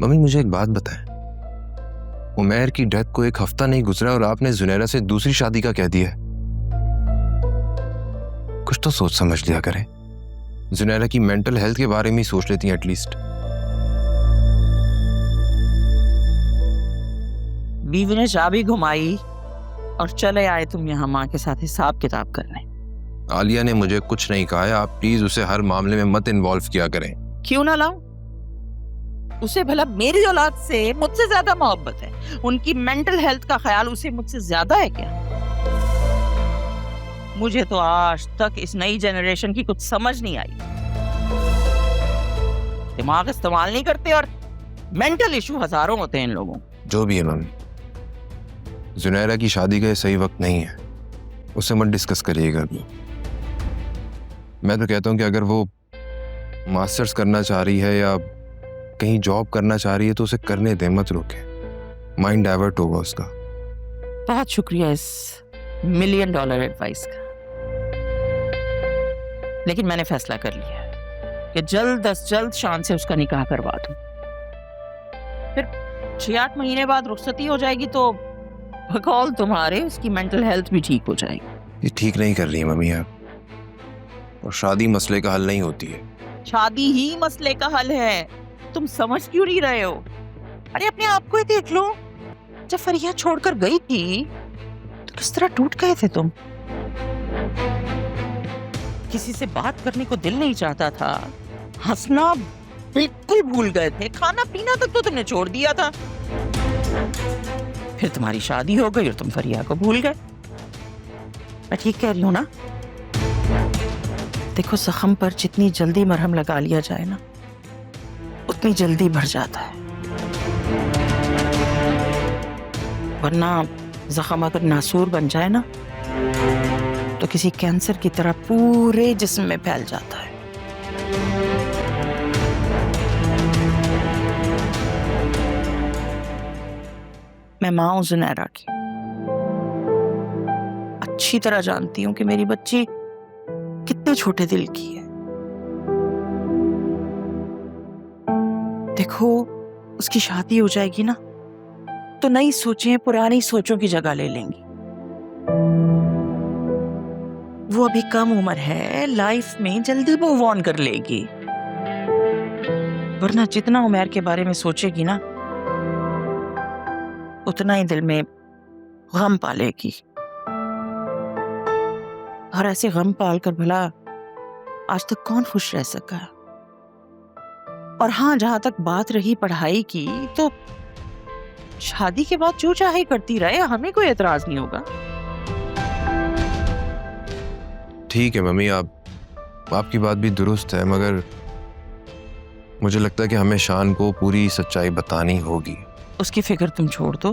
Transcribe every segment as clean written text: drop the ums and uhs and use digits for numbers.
Mummy मुझे एक बात बताएं, उमैर की डेथ को एक हफ्ता नहीं गुजरा और आपने जुनैरा से दूसरी शादी का कह दिया। कुछ तो सोच समझ लिया करें। जुनैरा की मेंटल हेल्थ के बारे में ही सोच लेती हैं एटलीस्ट। बीवी ने चाबी घुमाई और चले आए तुम यहाँ माँ के साथ हिसाब किताब करने। आलिया ने मुझे कुछ नहीं कहा है, आप प्लीज उसे हर मामले में मत इन्वॉल्व किया करें। क्यों ना लाऊं? उसे भला मेरी औलाद से मुझसे ज्यादा मोहब्बत है। उनकी मेंटल हेल्थ का ख्याल उसे मुझसे ज्यादा है क्या? मुझे तो आज तक इस नई जनरेशन की कुछ समझ नहीं आई। दिमाग इस्तेमाल नहीं करते और मेंटल इशू हजारों होते हैं इन लोगों। जो भी है मम्मी, जुनैरा की शादी का ये सही वक्त नहीं है, उससे मत डिस्कस करिएगा अभी। मैं तो कहता हूँ कि अगर वो मास्टर्स करना चाह रही है या कहीं जॉब करना चाह रही है तो उसे करने दे, मत रोके। माइंड डाइवर्ट होगा उसका। बहुत शुक्रिया इस $1 मिलियन एडवाइस का, लेकिन मैंने फैसला कर लिया है कि जल्द अज जल्द शान से उसका निकाह करवा दूं। फिर 6-8 महीने बाद रुखसती हो जाएगी तो बकौल तुम्हारे उसकी मेंटल हेल्थ भी ठीक हो जाएगी। ये ठीक नहीं कर रही है मम्मी आप, और शादी मसले का हल नहीं होती है। शादी ही मसले का हल है, तुम समझ क्यों नहीं रहे हो? अरे अपने आप को ही देख लो, जब फरिया छोड़कर गई थी तो किस तरह टूट गए थे तुम। किसी से बात करने को दिल नहीं चाहता था, हंसना बिल्कुल भूल गए थे, खाना पीना तक तो तुमने छोड़ दिया था। फिर तुम्हारी शादी हो गई और तुम फरिया को भूल गए। मैं ठीक कह रही हूँ ना? देखो, जख्म पर जितनी जल्दी मरहम लगा लिया जाए ना, उतनी जल्दी भर जाता है। वरना जख्म अगर नासूर बन जाए ना तो किसी कैंसर की तरह पूरे जिस्म में फैल जाता है। मैं मां हूं जुनैरा की, अच्छी तरह जानती हूं कि मेरी बच्ची कितने छोटे दिल की है। देखो, उसकी शादी हो जाएगी ना तो नई सोचें पुरानी सोचों की जगह ले लेंगी। वो अभी कम उम्र है, लाइफ में जल्दी मूव ऑन कर लेगी। वरना जितना उमैर के बारे में सोचेगी ना उतना ही दिल में गम पालेगी। और ऐसे गम पाल कर भला आज तक कौन खुश रह सका? और हाँ, जहां तक बात रही पढ़ाई की, तो शादी के बाद जो चाहे करती रहे, हमें कोई एतराज नहीं होगा। ठीक है मम्मी, आपकी बात भी दुरुस्त है, मगर मुझे लगता है कि हमें शान को पूरी सच्चाई बतानी होगी। उसकी फिक्र तुम छोड़ दो,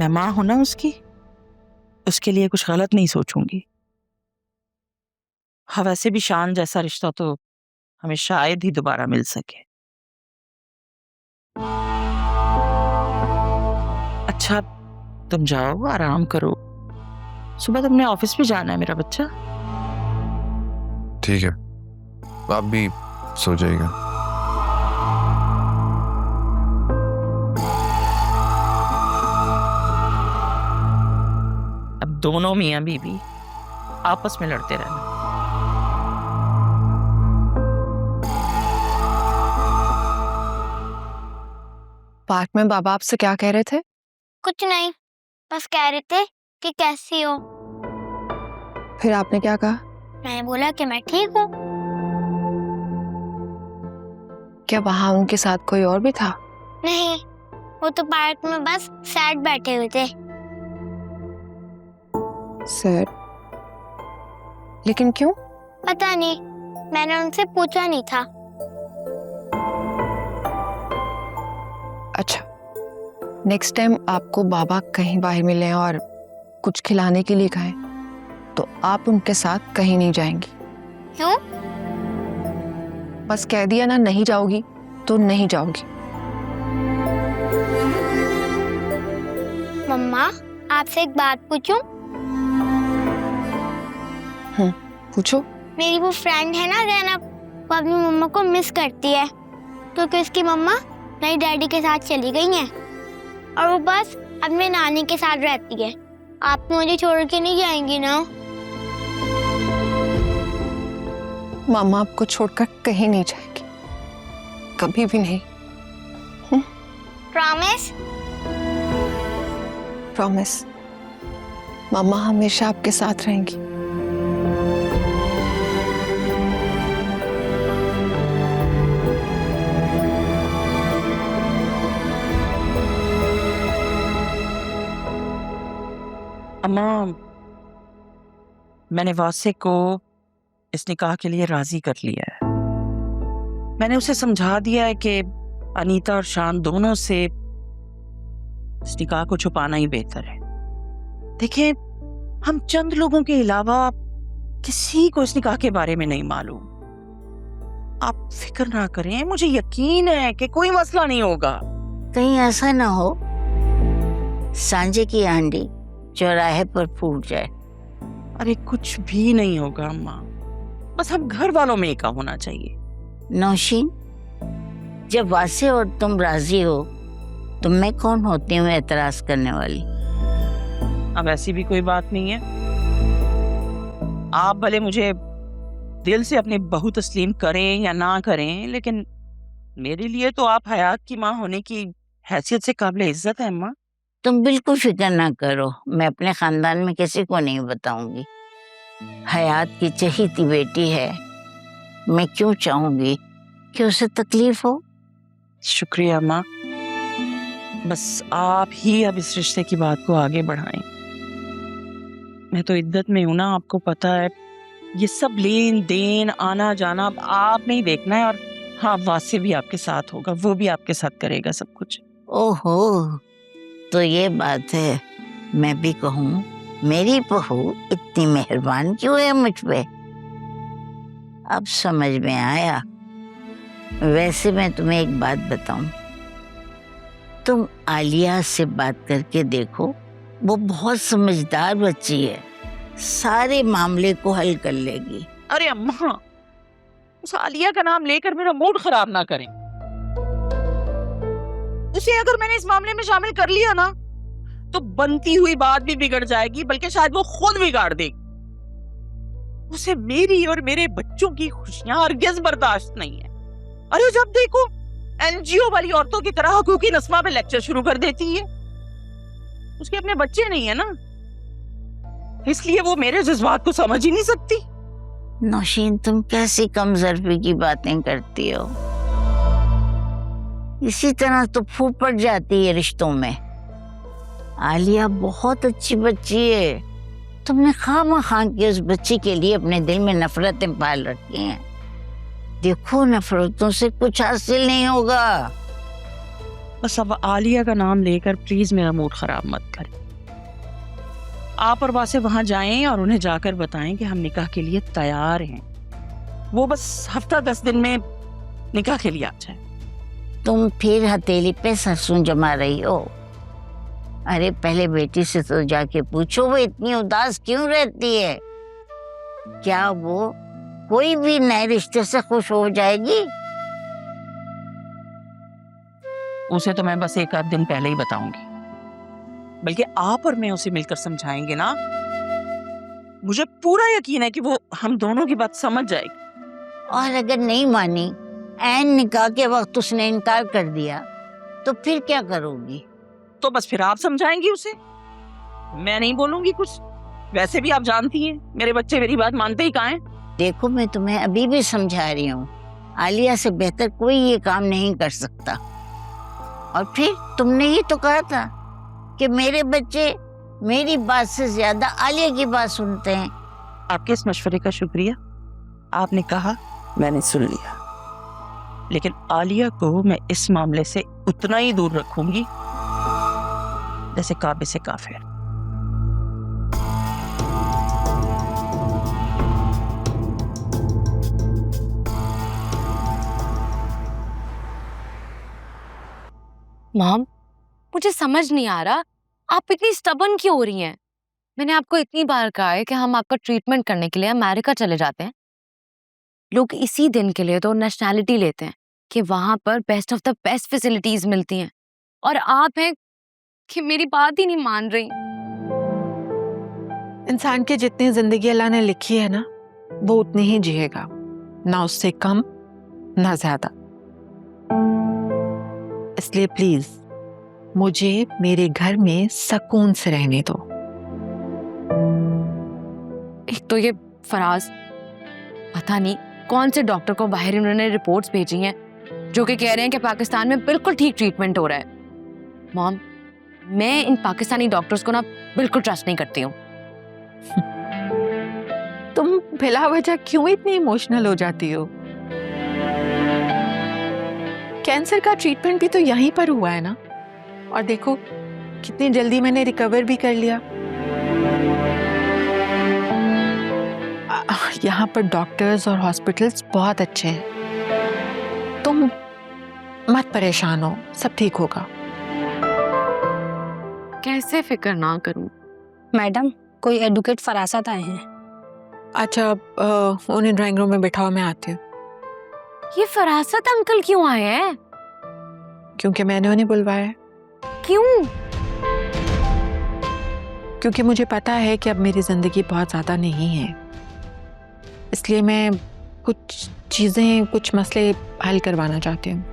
मैं मां हूं ना उसकी, उसके लिए कुछ गलत नहीं सोचूंगी। हाँ, वैसे भी शान जैसा रिश्ता तो हमें शायद ही दोबारा मिल सके। अच्छा, तुम जाओ, आराम करो, सुबह तुमने ऑफिस भी जाना है मेरा बच्चा। ठीक है, आप भी सो जाइएगा। अब दोनों मियां बीवी आपस में लड़ते रहना। पार्क में बाबा आपसे क्या कह रहे थे? कुछ नहीं, बस कह रहे थे कि कैसी हो। फिर आपने क्या कहा? मैंने बोला कि मैं ठीक हूँ। क्या वहां उनके साथ कोई और भी था? नहीं, वो तो पार्क में बस सैड बैठे हुए थे। सर, लेकिन क्यों? पता नहीं, मैंने उनसे पूछा नहीं था। अच्छा, नेक्स्ट टाइम आपको बाबा कहीं बाहर मिले और कुछ खिलाने के लिए कहें तो आप उनके साथ कहीं नहीं जाएंगी। क्यों? बस कह दिया ना, नहीं जाओगी तो नहीं जाओगी। मम्मा, आपसे एक बात पूछूं? पूछो। मेरी वो फ्रेंड है ना जैनब, वो अपनी मम्मा को मिस करती है क्योंकि उसकी मम्मा मेरी डैडी के साथ चली गई हैं और वो बस अब मेरी नानी के साथ रहती है। आप मुझे छोड़ के नहीं जाएंगी ना? मामा आपको छोड़कर कहीं नहीं जाएगी, कभी भी नहीं। प्रॉमिस? प्रॉमिस। मामा हमेशा आपके साथ रहेंगी। अम्मा, मैंने वासे को इस निकाह के लिए राजी कर लिया है। मैंने उसे समझा दिया है कि अनीता और शान दोनों से इस निकाह को छुपाना ही बेहतर है। देखिए, हम चंद लोगों के अलावा किसी को इस निकाह के बारे में नहीं मालूम। आप फिक्र ना करें, मुझे यकीन है कि कोई मसला नहीं होगा। कहीं ऐसा ना हो सांझे की हांडी चौराहे पर फूट जाए। अरे कुछ भी नहीं होगा अम्मा, बस हम घर वालों में एका होना चाहिए। नौशीन, जब वासे और तुम राजी हो तो मैं कौन होती हूँ एतराज करने वाली? अब ऐसी भी कोई बात नहीं है। आप भले मुझे दिल से अपनी बहू तस्लीम करें या ना करें, लेकिन मेरे लिए तो आप हयात की माँ होने की हैसियत से काबिल इज्जत है अम्मा। तुम बिल्कुल फिक्र ना करो, मैं अपने खानदान में किसी को नहीं बताऊंगी। हयात की चहीती बेटी है, मैं क्यों चाहूंगी कि उसे तकलीफ हो? शुक्रिया अम्मा, बस आप ही अब इस रिश्ते की बात को आगे बढ़ाएं। मैं तो इद्दत में हूं ना, आपको पता है। ये सब लेन देन आना जाना अब आपने ही देखना है। और हाँ, वासे भी आपके साथ होगा, वो भी आपके साथ करेगा सब कुछ। ओहो, तो ये बात है। मैं भी कहूँ मेरी बहू इतनी मेहरबान क्यों है मुझ पे? अब समझ में आया। वैसे मैं तुम्हें एक बात बताऊं, तुम आलिया से बात करके देखो, वो बहुत समझदार बच्ची है, सारे मामले को हल कर लेगी। अरे अम्मा, उस आलिया का नाम लेकर मेरा मूड खराब ना करें। उसे अगर मैंने इस मामले में शामिल कर लिया ना, तो बनती हुई बात भी बिगड़ जाएगी, बल्कि शायद वो खुद बिगाड़ देगी। उसे मेरी और मेरे बच्चों की खुशियां हरगिज़ बर्दाश्त नहीं है। अरे जब देखो एनजीओ वाली औरतों की तरह हकूकी नस्मा पे लेक्चर शुरू कर देती है। उसके अपने बच्चे नहीं है ना, इसलिए वो मेरे जज्बात को समझ ही नहीं सकती। नौशीन, तुम कैसी कमजोरी की बातें करती हो? इसी तरह तो फूट पड़ जाती है रिश्तों में। आलिया बहुत अच्छी बच्ची है, तुमने खामखा के उस बच्ची के लिए अपने दिल में नफरतें पाल रखी हैं। देखो, नफरतों से कुछ हासिल नहीं होगा। बस अब आलिया का नाम लेकर प्लीज मेरा मूड खराब मत करें। आप और वासे वहां जाएं और उन्हें जाकर बताएं कि हम निकाह के लिए तैयार हैं। वो बस हफ्ता 10 दिन में निकाह के लिए आ जाए। तुम फिर हथेली पे सरसों जमा रही हो। अरे पहले बेटी से तो जाके पूछो वो इतनी उदास क्यों रहती है। क्या वो कोई भी नए रिश्ते से खुश हो जाएगी? उसे तो मैं बस एक आध दिन पहले ही बताऊंगी, बल्कि आप और मैं उसे मिलकर समझाएंगे ना। मुझे पूरा यकीन है कि वो हम दोनों की बात समझ जाएगी। और अगर नहीं मानी, ऐन निकाह के वक्त उसने इनकार कर दिया, तो फिर क्या करोगी? तो बस फिर आप समझाएंगी उसे, मैं नहीं बोलूंगी कुछ। वैसे भी आप जानती हैं मेरे बच्चे मेरी बात मानते ही कहाँ हैं। देखो, मैं तुम्हें अभी भी समझा रही हूँ, आलिया से बेहतर कोई ये काम नहीं कर सकता। और फिर तुमने ही तो कहा था कि मेरे बच्चे मेरी बात से ज्यादा आलिया की बात सुनते हैं। आपके इस मशवरे का शुक्रिया। आपने कहा, मैंने सुन लिया, लेकिन आलिया को मैं इस मामले से उतना ही दूर रखूंगी जैसे काबे से काफिर। मॉम, मुझे समझ नहीं आ रहा आप इतनी स्टबर्न क्यों हो रही हैं। मैंने आपको इतनी बार कहा है कि हम आपका ट्रीटमेंट करने के लिए अमेरिका चले जाते हैं। लोग इसी दिन के लिए तो नेशनैलिटी लेते हैं, कि वहां पर best of the best facilities मिलती हैं, और आप हैं कि मेरी बात ही नहीं मान रही। इंसान की जितनी जिंदगी अल्लाह ने लिखी है ना, वो उतनी ही जिएगा, ना उससे कम ना ज्यादा। इसलिए प्लीज मुझे मेरे घर में सुकून से रहने दो। एक तो ये फराज, पता नहीं कौन से डॉक्टर को बाहर इन्होंने रिपोर्ट्स भेजी हैं जो कि कह रहे हैं कि पाकिस्तान में बिल्कुल ठीक ट्रीटमेंट हो रहा है। मॉम, मैं इन पाकिस्तानी डॉक्टर्स को ना बिल्कुल ट्रस्ट नहीं करती हूँ। तुम बिला वजह क्यों इतनी इमोशनल हो जाती हो? कैंसर का ट्रीटमेंट भी तो यहीं पर हुआ है ना, और देखो कितनी जल्दी मैंने रिकवर भी कर लिया। यहाँ पर डॉक्टर्स और हॉस्पिटल्स बहुत अच्छे हैं। तुम मत परेशान हो, सब ठीक होगा। कैसे फिक्र ना करूं? मैडम, कोई एडवोकेट फरासत आए हैं। अच्छा, उन्हें ड्राइंग रूम में बैठाओ, मैं आती हूँ। ये फरासत अंकल क्यों आए हैं? क्योंकि मैंने उन्हें बुलवाया है। क्यों? क्योंकि मुझे पता है कि अब मेरी जिंदगी बहुत ज्यादा नहीं है, इसलिए मैं कुछ चीजें, कुछ मसले हल करवाना चाहती हूँ।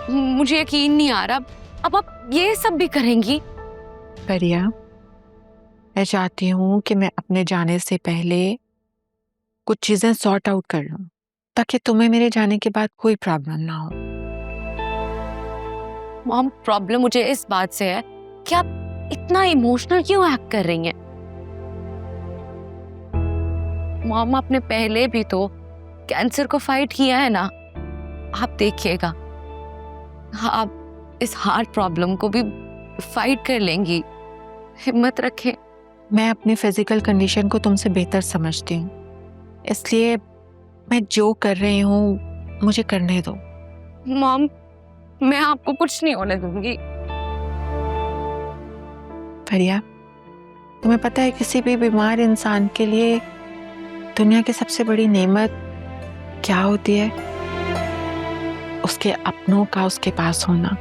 मुझे यकीन नहीं आ रहा, अब आप ये सब भी करेंगी? परिया, मैं चाहती हूँ कि मैं अपने जाने से पहले कुछ चीजें सॉर्ट आउट कर लूँ, ताकि तुम्हें मेरे जाने के बाद कोई प्रॉब्लम ना हो। मॉम, प्रॉब्लम मुझे इस बात से है कि आप इतना इमोशनल क्यों एक्ट कर रही हैं? मॉम, आपने पहले भी तो कैंसर को फाइट किया है ना, आप देखिएगा आप इस हार्ट प्रॉब्लम को भी फाइट कर लेंगी। हिम्मत रखें। मैं अपनी फिजिकल कंडीशन को तुमसे बेहतर समझती हूँ, इसलिए मैं जो कर रही हूँ मुझे करने दो। मॉम, मैं आपको कुछ नहीं होने दूंगी। परिया, तुम्हें पता है किसी भी बीमार इंसान के लिए दुनिया की सबसे बड़ी नेमत क्या होती है? उसके अपनों का उसके पास होना।